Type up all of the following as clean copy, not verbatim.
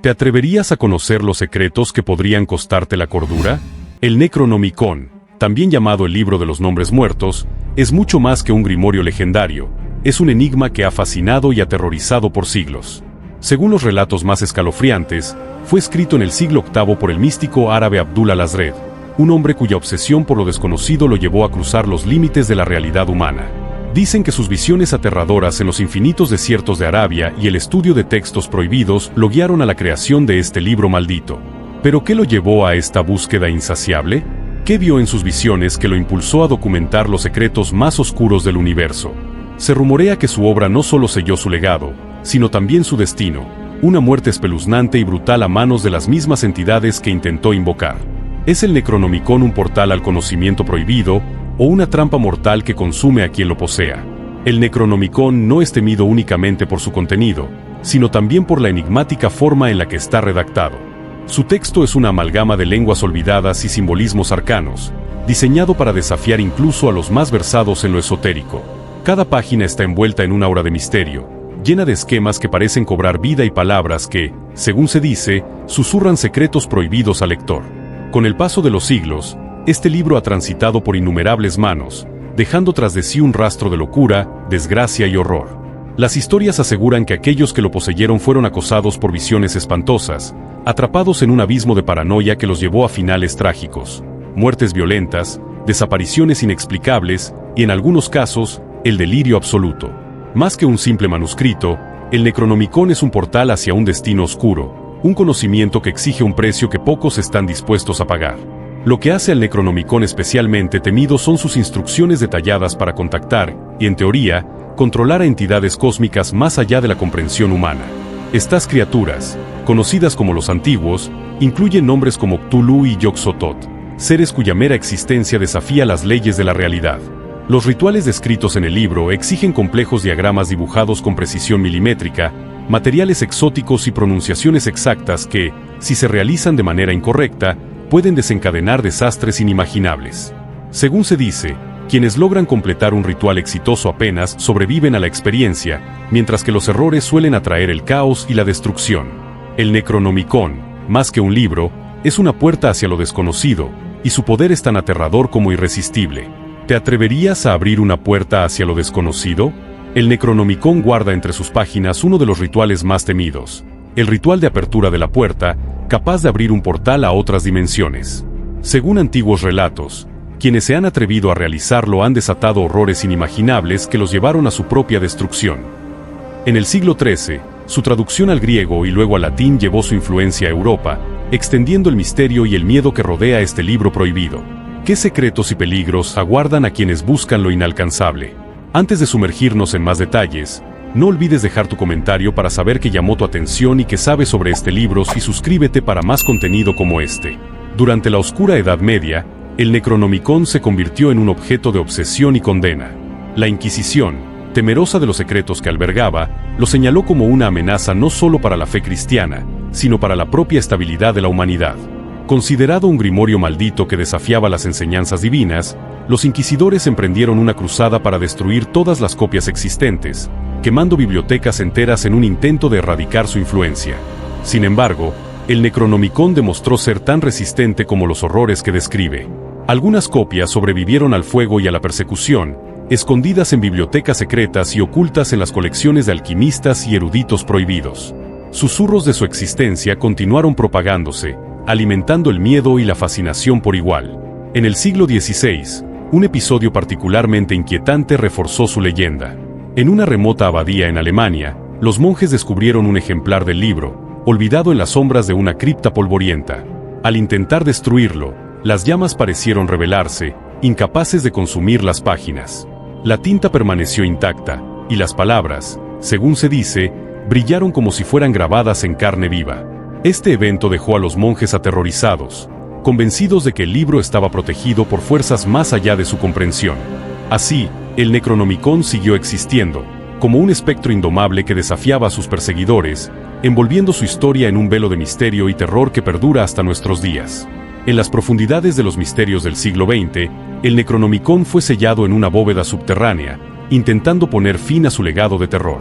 ¿Te atreverías a conocer los secretos que podrían costarte la cordura? El Necronomicon, también llamado el Libro de los Nombres Muertos, es mucho más que un grimorio legendario. Es un enigma que ha fascinado y aterrorizado por siglos. Según los relatos más escalofriantes, fue escrito en el siglo VIII por el místico árabe Abdul al-Azred, un hombre cuya obsesión por lo desconocido lo llevó a cruzar los límites de la realidad humana. Dicen que sus visiones aterradoras en los infinitos desiertos de Arabia y el estudio de textos prohibidos lo guiaron a la creación de este libro maldito. ¿Pero qué lo llevó a esta búsqueda insaciable? ¿Qué vio en sus visiones que lo impulsó a documentar los secretos más oscuros del universo? Se rumorea que su obra no solo selló su legado, sino también su destino, una muerte espeluznante y brutal a manos de las mismas entidades que intentó invocar. ¿Es el Necronomicon un portal al conocimiento prohibido, o una trampa mortal que consume a quien lo posea? El Necronomicon no es temido únicamente por su contenido, sino también por la enigmática forma en la que está redactado. Su texto es una amalgama de lenguas olvidadas y simbolismos arcanos, diseñado para desafiar incluso a los más versados en lo esotérico. Cada página está envuelta en una aura de misterio, llena de esquemas que parecen cobrar vida y palabras que, según se dice, susurran secretos prohibidos al lector. Con el paso de los siglos, este libro ha transitado por innumerables manos, dejando tras de sí un rastro de locura, desgracia y horror. Las historias aseguran que aquellos que lo poseyeron fueron acosados por visiones espantosas, atrapados en un abismo de paranoia que los llevó a finales trágicos, muertes violentas, desapariciones inexplicables y, en algunos casos, el delirio absoluto. Más que un simple manuscrito, el Necronomicon es un portal hacia un destino oscuro, un conocimiento que exige un precio que pocos están dispuestos a pagar. Lo que hace al Necronomicon especialmente temido son sus instrucciones detalladas para contactar, y en teoría, controlar a entidades cósmicas más allá de la comprensión humana. Estas criaturas, conocidas como los Antiguos, incluyen nombres como Cthulhu y Yog-Sothoth, seres cuya mera existencia desafía las leyes de la realidad. Los rituales descritos en el libro exigen complejos diagramas dibujados con precisión milimétrica, materiales exóticos y pronunciaciones exactas que, si se realizan de manera incorrecta, pueden desencadenar desastres inimaginables. Según se dice, quienes logran completar un ritual exitoso apenas sobreviven a la experiencia, mientras que los errores suelen atraer el caos y la destrucción. El Necronomicon, más que un libro, es una puerta hacia lo desconocido, y su poder es tan aterrador como irresistible. ¿Te atreverías a abrir una puerta hacia lo desconocido? El Necronomicon guarda entre sus páginas uno de los rituales más temidos, el ritual de apertura de la puerta, capaz de abrir un portal a otras dimensiones. Según antiguos relatos, quienes se han atrevido a realizarlo han desatado horrores inimaginables que los llevaron a su propia destrucción. En el siglo XIII, su traducción al griego y luego al latín llevó su influencia a Europa, extendiendo el misterio y el miedo que rodea este libro prohibido. ¿Qué secretos y peligros aguardan a quienes buscan lo inalcanzable? Antes de sumergirnos en más detalles, no olvides dejar tu comentario para saber qué llamó tu atención y qué sabes sobre este libro y suscríbete para más contenido como este. Durante la oscura Edad Media, el Necronomicon se convirtió en un objeto de obsesión y condena. La Inquisición, temerosa de los secretos que albergaba, lo señaló como una amenaza no solo para la fe cristiana, sino para la propia estabilidad de la humanidad. Considerado un grimorio maldito que desafiaba las enseñanzas divinas, los inquisidores emprendieron una cruzada para destruir todas las copias existentes, quemando bibliotecas enteras en un intento de erradicar su influencia. Sin embargo, el Necronomicon demostró ser tan resistente como los horrores que describe. Algunas copias sobrevivieron al fuego y a la persecución, escondidas en bibliotecas secretas y ocultas en las colecciones de alquimistas y eruditos prohibidos. Susurros de su existencia continuaron propagándose, alimentando el miedo y la fascinación por igual. En el siglo XVI, un episodio particularmente inquietante reforzó su leyenda. En una remota abadía en Alemania, los monjes descubrieron un ejemplar del libro, olvidado en las sombras de una cripta polvorienta. Al intentar destruirlo, las llamas parecieron rebelarse, incapaces de consumir las páginas. La tinta permaneció intacta, y las palabras, según se dice, brillaron como si fueran grabadas en carne viva. Este evento dejó a los monjes aterrorizados, convencidos de que el libro estaba protegido por fuerzas más allá de su comprensión. Así, el Necronomicon siguió existiendo, como un espectro indomable que desafiaba a sus perseguidores, envolviendo su historia en un velo de misterio y terror que perdura hasta nuestros días. En las profundidades de los misterios del siglo XX, el Necronomicon fue sellado en una bóveda subterránea, intentando poner fin a su legado de terror.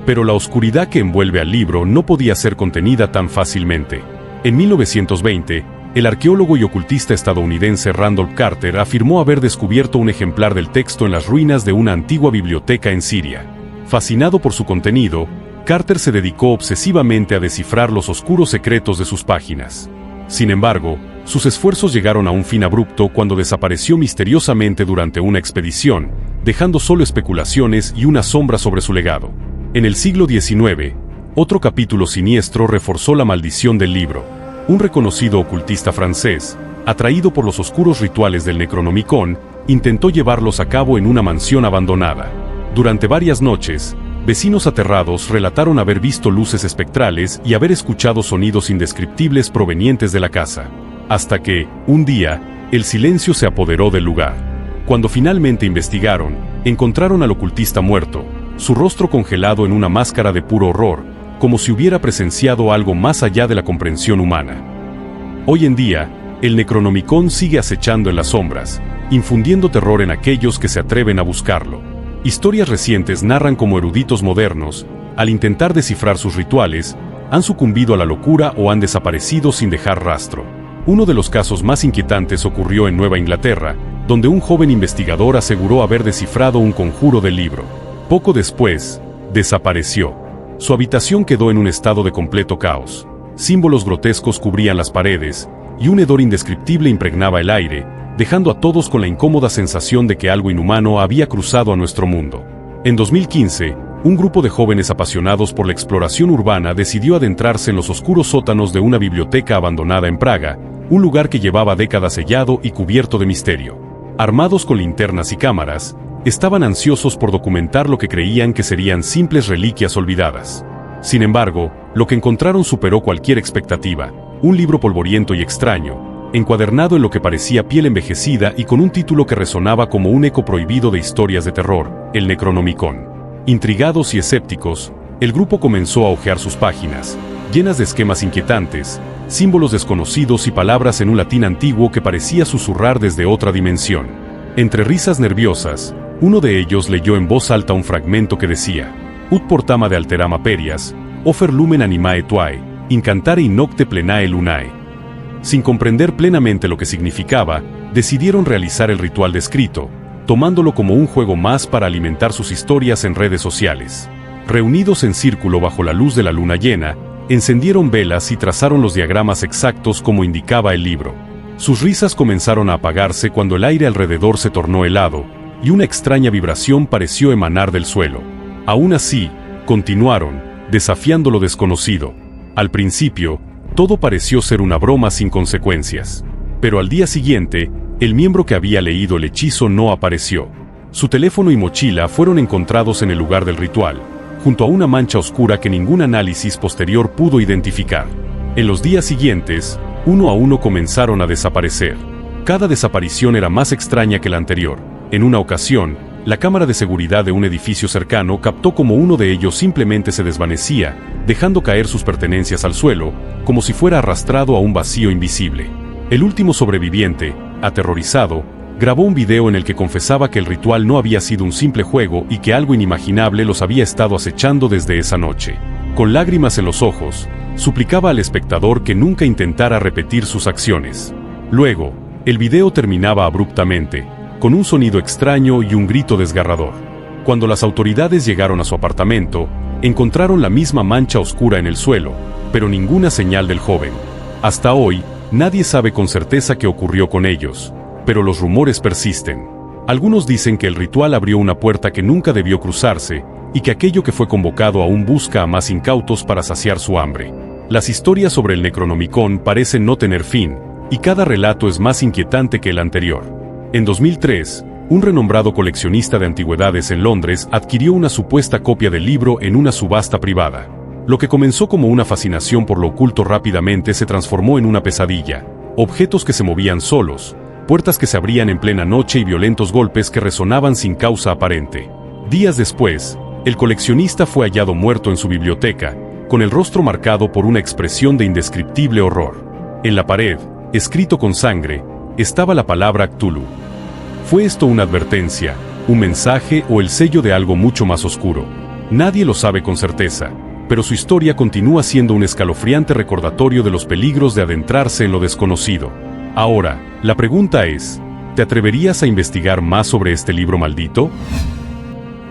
Pero la oscuridad que envuelve al libro no podía ser contenida tan fácilmente. En 1920, el arqueólogo y ocultista estadounidense Randolph Carter afirmó haber descubierto un ejemplar del texto en las ruinas de una antigua biblioteca en Siria. Fascinado por su contenido, Carter se dedicó obsesivamente a descifrar los oscuros secretos de sus páginas. Sin embargo, sus esfuerzos llegaron a un fin abrupto cuando desapareció misteriosamente durante una expedición, dejando solo especulaciones y una sombra sobre su legado. En el siglo XIX, otro capítulo siniestro reforzó la maldición del libro. Un reconocido ocultista francés, atraído por los oscuros rituales del Necronomicon, intentó llevarlos a cabo en una mansión abandonada. Durante varias noches, vecinos aterrados relataron haber visto luces espectrales y haber escuchado sonidos indescriptibles provenientes de la casa. Hasta que, un día, el silencio se apoderó del lugar. Cuando finalmente investigaron, encontraron al ocultista muerto, su rostro congelado en una máscara de puro horror, como si hubiera presenciado algo más allá de la comprensión humana. Hoy en día, el Necronomicon sigue acechando en las sombras, infundiendo terror en aquellos que se atreven a buscarlo. Historias recientes narran cómo eruditos modernos, al intentar descifrar sus rituales, han sucumbido a la locura o han desaparecido sin dejar rastro. Uno de los casos más inquietantes ocurrió en Nueva Inglaterra, donde un joven investigador aseguró haber descifrado un conjuro del libro. Poco después, desapareció. Su habitación quedó en un estado de completo caos. Símbolos grotescos cubrían las paredes, y un hedor indescriptible impregnaba el aire, dejando a todos con la incómoda sensación de que algo inhumano había cruzado a nuestro mundo. En 2015, un grupo de jóvenes apasionados por la exploración urbana decidió adentrarse en los oscuros sótanos de una biblioteca abandonada en Praga, un lugar que llevaba décadas sellado y cubierto de misterio. Armados con linternas y cámaras, estaban ansiosos por documentar lo que creían que serían simples reliquias olvidadas. Sin embargo, lo que encontraron superó cualquier expectativa: un libro polvoriento y extraño, encuadernado en lo que parecía piel envejecida y con un título que resonaba como un eco prohibido de historias de terror, el Necronomicon. Intrigados y escépticos, el grupo comenzó a hojear sus páginas, llenas de esquemas inquietantes, símbolos desconocidos y palabras en un latín antiguo que parecía susurrar desde otra dimensión. Entre risas nerviosas, uno de ellos leyó en voz alta un fragmento que decía: Ut portama de alterama perias, offer lumen animae tuae, incantare in nocte plenae lunae. Sin comprender plenamente lo que significaba, decidieron realizar el ritual descrito, tomándolo como un juego más para alimentar sus historias en redes sociales. Reunidos en círculo bajo la luz de la luna llena, encendieron velas y trazaron los diagramas exactos como indicaba el libro. Sus risas comenzaron a apagarse cuando el aire alrededor se tornó helado, y una extraña vibración pareció emanar del suelo. Aún así, continuaron, desafiando lo desconocido. Al principio, todo pareció ser una broma sin consecuencias. Pero al día siguiente, el miembro que había leído el hechizo no apareció. Su teléfono y mochila fueron encontrados en el lugar del ritual, junto a una mancha oscura que ningún análisis posterior pudo identificar. En los días siguientes, uno a uno comenzaron a desaparecer. Cada desaparición era más extraña que la anterior. En una ocasión, la cámara de seguridad de un edificio cercano captó cómo uno de ellos simplemente se desvanecía, dejando caer sus pertenencias al suelo, como si fuera arrastrado a un vacío invisible. El último sobreviviente, aterrorizado, grabó un video en el que confesaba que el ritual no había sido un simple juego y que algo inimaginable los había estado acechando desde esa noche. Con lágrimas en los ojos, suplicaba al espectador que nunca intentara repetir sus acciones. Luego, el video terminaba abruptamente, con un sonido extraño y un grito desgarrador. Cuando las autoridades llegaron a su apartamento, encontraron la misma mancha oscura en el suelo, pero ninguna señal del joven. Hasta hoy, nadie sabe con certeza qué ocurrió con ellos, pero los rumores persisten. Algunos dicen que el ritual abrió una puerta que nunca debió cruzarse, y que aquello que fue convocado aún busca a más incautos para saciar su hambre. Las historias sobre el Necronomicon parecen no tener fin, y cada relato es más inquietante que el anterior. En 2003, un renombrado coleccionista de antigüedades en Londres adquirió una supuesta copia del libro en una subasta privada. Lo que comenzó como una fascinación por lo oculto rápidamente se transformó en una pesadilla. Objetos que se movían solos, puertas que se abrían en plena noche y violentos golpes que resonaban sin causa aparente. Días después, el coleccionista fue hallado muerto en su biblioteca, con el rostro marcado por una expresión de indescriptible horror. En la pared, escrito con sangre, estaba la palabra Cthulhu. ¿Fue esto una advertencia, un mensaje o el sello de algo mucho más oscuro? Nadie lo sabe con certeza, pero su historia continúa siendo un escalofriante recordatorio de los peligros de adentrarse en lo desconocido. Ahora, la pregunta es, ¿te atreverías a investigar más sobre este libro maldito?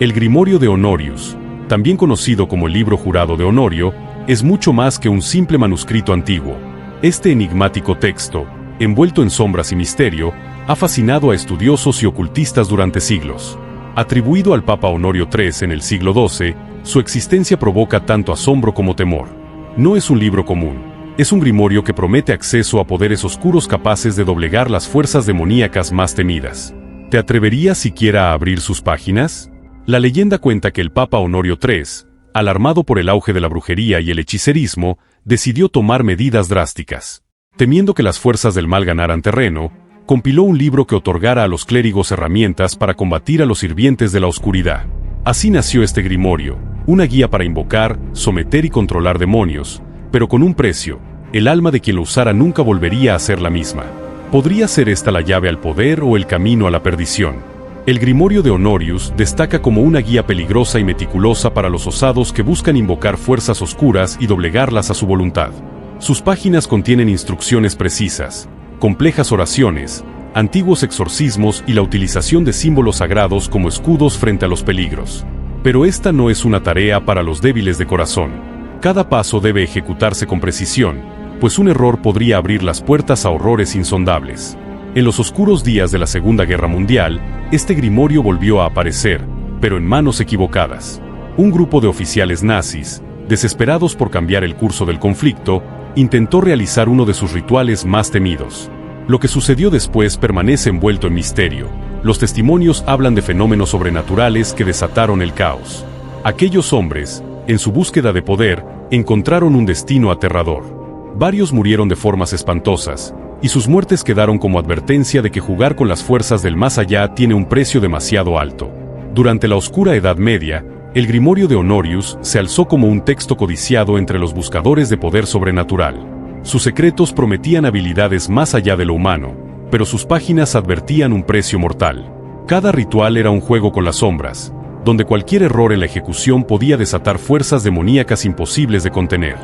El Grimorio de Honorius, también conocido como el Libro Jurado de Honorio, es mucho más que un simple manuscrito antiguo. Este enigmático texto, envuelto en sombras y misterio, ha fascinado a estudiosos y ocultistas durante siglos. Atribuido al Papa Honorio III en el siglo XII, su existencia provoca tanto asombro como temor. No es un libro común, es un grimorio que promete acceso a poderes oscuros capaces de doblegar las fuerzas demoníacas más temidas. ¿Te atreverías siquiera a abrir sus páginas? La leyenda cuenta que el Papa Honorio III, alarmado por el auge de la brujería y el hechicerismo, decidió tomar medidas drásticas. Temiendo que las fuerzas del mal ganaran terreno, compiló un libro que otorgara a los clérigos herramientas para combatir a los sirvientes de la oscuridad. Así nació este grimorio, una guía para invocar, someter y controlar demonios, pero con un precio: el alma de quien lo usara nunca volvería a ser la misma. ¿Podría ser esta la llave al poder o el camino a la perdición? El Grimorio de Honorius destaca como una guía peligrosa y meticulosa para los osados que buscan invocar fuerzas oscuras y doblegarlas a su voluntad. Sus páginas contienen instrucciones precisas, complejas oraciones, antiguos exorcismos y la utilización de símbolos sagrados como escudos frente a los peligros. Pero esta no es una tarea para los débiles de corazón. Cada paso debe ejecutarse con precisión, pues un error podría abrir las puertas a horrores insondables. En los oscuros días de la Segunda Guerra Mundial, este grimorio volvió a aparecer, pero en manos equivocadas. Un grupo de oficiales nazis, desesperados por cambiar el curso del conflicto, intentó realizar uno de sus rituales más temidos. Lo que sucedió después permanece envuelto en misterio. Los testimonios hablan de fenómenos sobrenaturales que desataron el caos. Aquellos hombres, en su búsqueda de poder, encontraron un destino aterrador. Varios murieron de formas espantosas, y sus muertes quedaron como advertencia de que jugar con las fuerzas del más allá tiene un precio demasiado alto. Durante la oscura Edad Media, el Grimorio de Honorius se alzó como un texto codiciado entre los buscadores de poder sobrenatural. Sus secretos prometían habilidades más allá de lo humano, pero sus páginas advertían un precio mortal. Cada ritual era un juego con las sombras, donde cualquier error en la ejecución podía desatar fuerzas demoníacas imposibles de contener.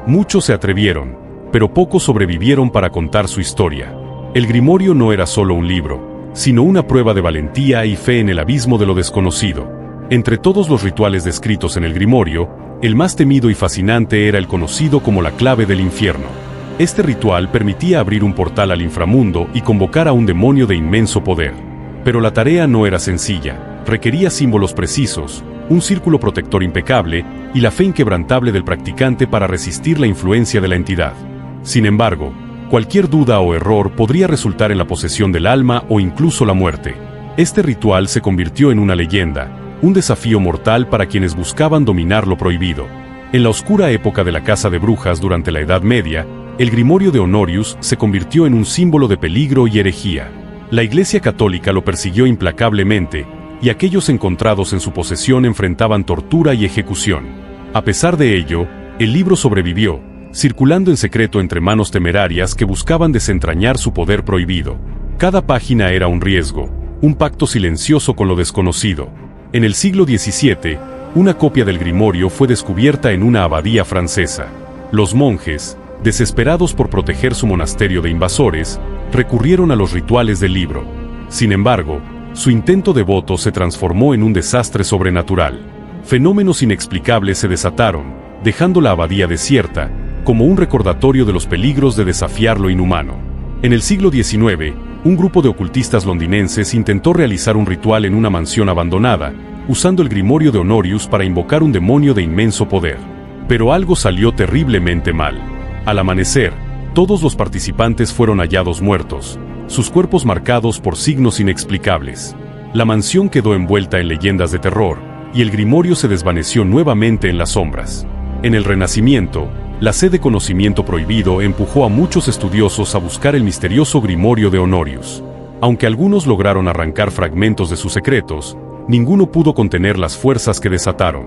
Muchos se atrevieron, pero pocos sobrevivieron para contar su historia. El Grimorio no era solo un libro, sino una prueba de valentía y fe en el abismo de lo desconocido. Entre todos los rituales descritos en el Grimorio, el más temido y fascinante era el conocido como la clave del infierno. Este ritual permitía abrir un portal al inframundo y convocar a un demonio de inmenso poder. Pero la tarea no era sencilla, requería símbolos precisos, un círculo protector impecable y la fe inquebrantable del practicante para resistir la influencia de la entidad. Sin embargo, cualquier duda o error podría resultar en la posesión del alma o incluso la muerte. Este ritual se convirtió en una leyenda, un desafío mortal para quienes buscaban dominar lo prohibido. En la oscura época de la caza de brujas durante la Edad Media, el Grimorio de Honorius se convirtió en un símbolo de peligro y herejía. La Iglesia Católica lo persiguió implacablemente, y aquellos encontrados en su posesión enfrentaban tortura y ejecución. A pesar de ello, el libro sobrevivió, circulando en secreto entre manos temerarias que buscaban desentrañar su poder prohibido. Cada página era un riesgo, un pacto silencioso con lo desconocido. En el siglo XVII, una copia del Grimorio fue descubierta en una abadía francesa. Los monjes, desesperados por proteger su monasterio de invasores, recurrieron a los rituales del libro. Sin embargo, su intento devoto se transformó en un desastre sobrenatural. Fenómenos inexplicables se desataron, dejando la abadía desierta, como un recordatorio de los peligros de desafiar lo inhumano. En el siglo XIX, un grupo de ocultistas londinenses intentó realizar un ritual en una mansión abandonada, usando el Grimorio de Honorius para invocar un demonio de inmenso poder. Pero algo salió terriblemente mal. Al amanecer, todos los participantes fueron hallados muertos, sus cuerpos marcados por signos inexplicables. La mansión quedó envuelta en leyendas de terror, y el Grimorio se desvaneció nuevamente en las sombras. En el Renacimiento, la sed de conocimiento prohibido empujó a muchos estudiosos a buscar el misterioso Grimorio de Honorius. Aunque algunos lograron arrancar fragmentos de sus secretos, ninguno pudo contener las fuerzas que desataron.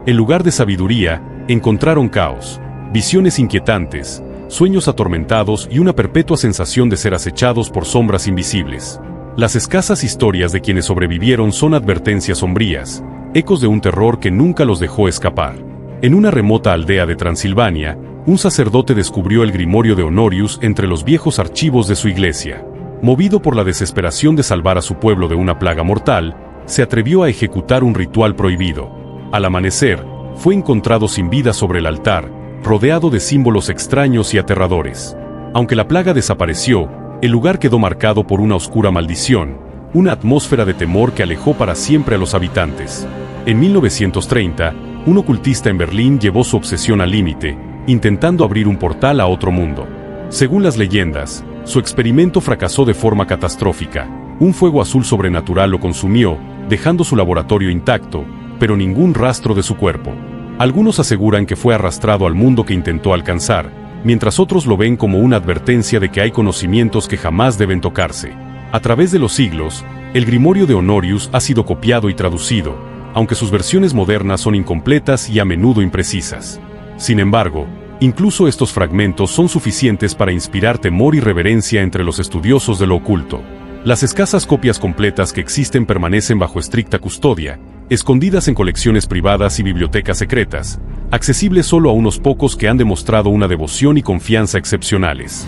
En lugar de sabiduría, encontraron caos, visiones inquietantes, sueños atormentados y una perpetua sensación de ser acechados por sombras invisibles. Las escasas historias de quienes sobrevivieron son advertencias sombrías. ecos de un terror que nunca los dejó escapar. En una remota aldea de Transilvania, un sacerdote descubrió el grimorio de Honorius entre los viejos archivos de su iglesia. Movido por la desesperación de salvar a su pueblo de una plaga mortal, se atrevió a ejecutar un ritual prohibido. Al amanecer, fue encontrado sin vida sobre el altar, rodeado de símbolos extraños y aterradores. Aunque la plaga desapareció, el lugar quedó marcado por una oscura maldición, una atmósfera de temor que alejó para siempre a los habitantes. En 1930, un ocultista en Berlín llevó su obsesión al límite, intentando abrir un portal a otro mundo. Según las leyendas, su experimento fracasó de forma catastrófica. Un fuego azul sobrenatural lo consumió, dejando su laboratorio intacto, pero ningún rastro de su cuerpo. Algunos aseguran que fue arrastrado al mundo que intentó alcanzar, mientras otros lo ven como una advertencia de que hay conocimientos que jamás deben tocarse. A través de los siglos, el grimorio de Honorius ha sido copiado y traducido, aunque sus versiones modernas son incompletas y a menudo imprecisas. Sin embargo, incluso estos fragmentos son suficientes para inspirar temor y reverencia entre los estudiosos de lo oculto. Las escasas copias completas que existen permanecen bajo estricta custodia, escondidas en colecciones privadas y bibliotecas secretas, accesibles solo a unos pocos que han demostrado una devoción y confianza excepcionales.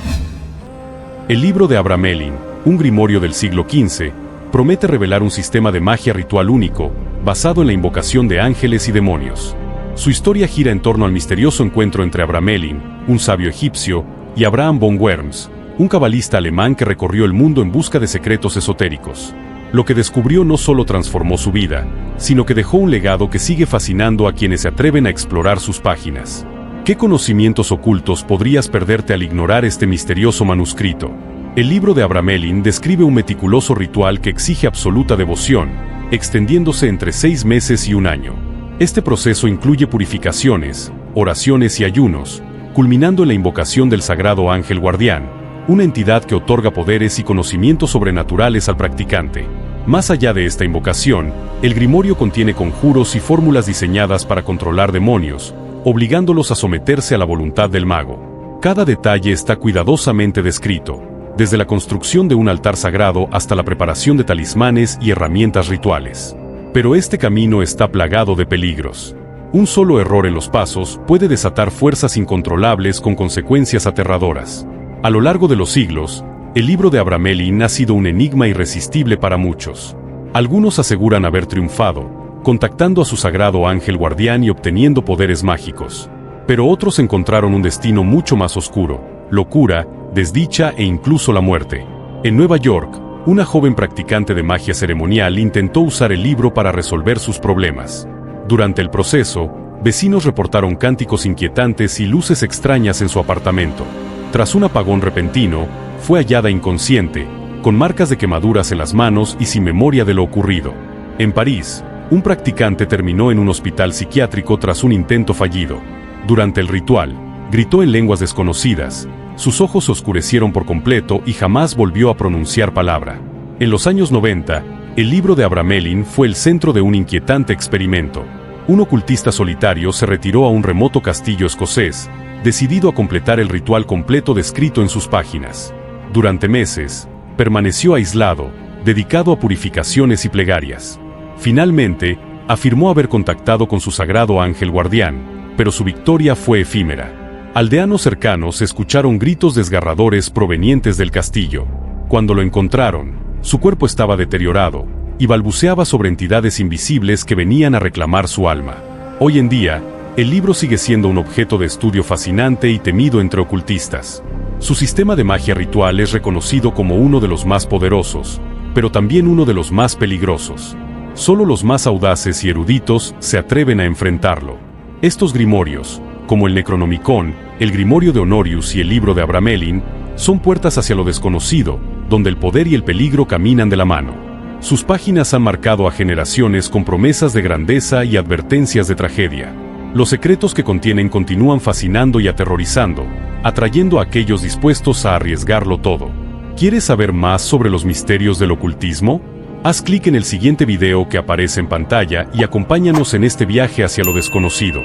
El libro de Abramelin, un grimorio del siglo XV, promete revelar un sistema de magia ritual único, basado en la invocación de ángeles y demonios. Su historia gira en torno al misterioso encuentro entre Abramelin, un sabio egipcio, y Abraham von Worms, un cabalista alemán que recorrió el mundo en busca de secretos esotéricos. Lo que descubrió no solo transformó su vida, sino que dejó un legado que sigue fascinando a quienes se atreven a explorar sus páginas. ¿Qué conocimientos ocultos podrías perderte al ignorar este misterioso manuscrito? El libro de Abramelin describe un meticuloso ritual que exige absoluta devoción, extendiéndose entre 6 meses y 1 año. Este proceso incluye purificaciones, oraciones y ayunos, culminando en la invocación del sagrado ángel guardián, una entidad que otorga poderes y conocimientos sobrenaturales al practicante. Más allá de esta invocación, el grimorio contiene conjuros y fórmulas diseñadas para controlar demonios, obligándolos a someterse a la voluntad del mago. Cada detalle está cuidadosamente descrito, desde la construcción de un altar sagrado hasta la preparación de talismanes y herramientas rituales. Pero este camino está plagado de peligros. Un solo error en los pasos puede desatar fuerzas incontrolables con consecuencias aterradoras. A lo largo de los siglos, el libro de Abramelin ha sido un enigma irresistible para muchos. Algunos aseguran haber triunfado, contactando a su sagrado ángel guardián y obteniendo poderes mágicos. Pero otros encontraron un destino mucho más oscuro: locura, desdicha e incluso la muerte. En Nueva York, una joven practicante de magia ceremonial intentó usar el libro para resolver sus problemas. Durante el proceso, vecinos reportaron cánticos inquietantes y luces extrañas en su apartamento. Tras un apagón repentino, fue hallada inconsciente, con marcas de quemaduras en las manos y sin memoria de lo ocurrido. En París, un practicante terminó en un hospital psiquiátrico tras un intento fallido. Durante el ritual, gritó en lenguas desconocidas, sus ojos se oscurecieron por completo y jamás volvió a pronunciar palabra. En los años 90, el libro de Abramelin fue el centro de un inquietante experimento. Un ocultista solitario se retiró a un remoto castillo escocés, decidido a completar el ritual completo descrito en sus páginas. Durante meses, permaneció aislado, dedicado a purificaciones y plegarias. Finalmente, afirmó haber contactado con su sagrado ángel guardián, pero su victoria fue efímera. Aldeanos cercanos escucharon gritos desgarradores provenientes del castillo. Cuando lo encontraron, su cuerpo estaba deteriorado, y balbuceaba sobre entidades invisibles que venían a reclamar su alma. Hoy en día, el libro sigue siendo un objeto de estudio fascinante y temido entre ocultistas. Su sistema de magia ritual es reconocido como uno de los más poderosos, pero también uno de los más peligrosos. Solo los más audaces y eruditos se atreven a enfrentarlo. Estos grimorios, como el Necronomicon, el grimorio de Honorius y el libro de Abramelin, son puertas hacia lo desconocido, donde el poder y el peligro caminan de la mano. Sus páginas han marcado a generaciones con promesas de grandeza y advertencias de tragedia. Los secretos que contienen continúan fascinando y aterrorizando, atrayendo a aquellos dispuestos a arriesgarlo todo. ¿Quieres saber más sobre los misterios del ocultismo? Haz clic en el siguiente video que aparece en pantalla y acompáñanos en este viaje hacia lo desconocido.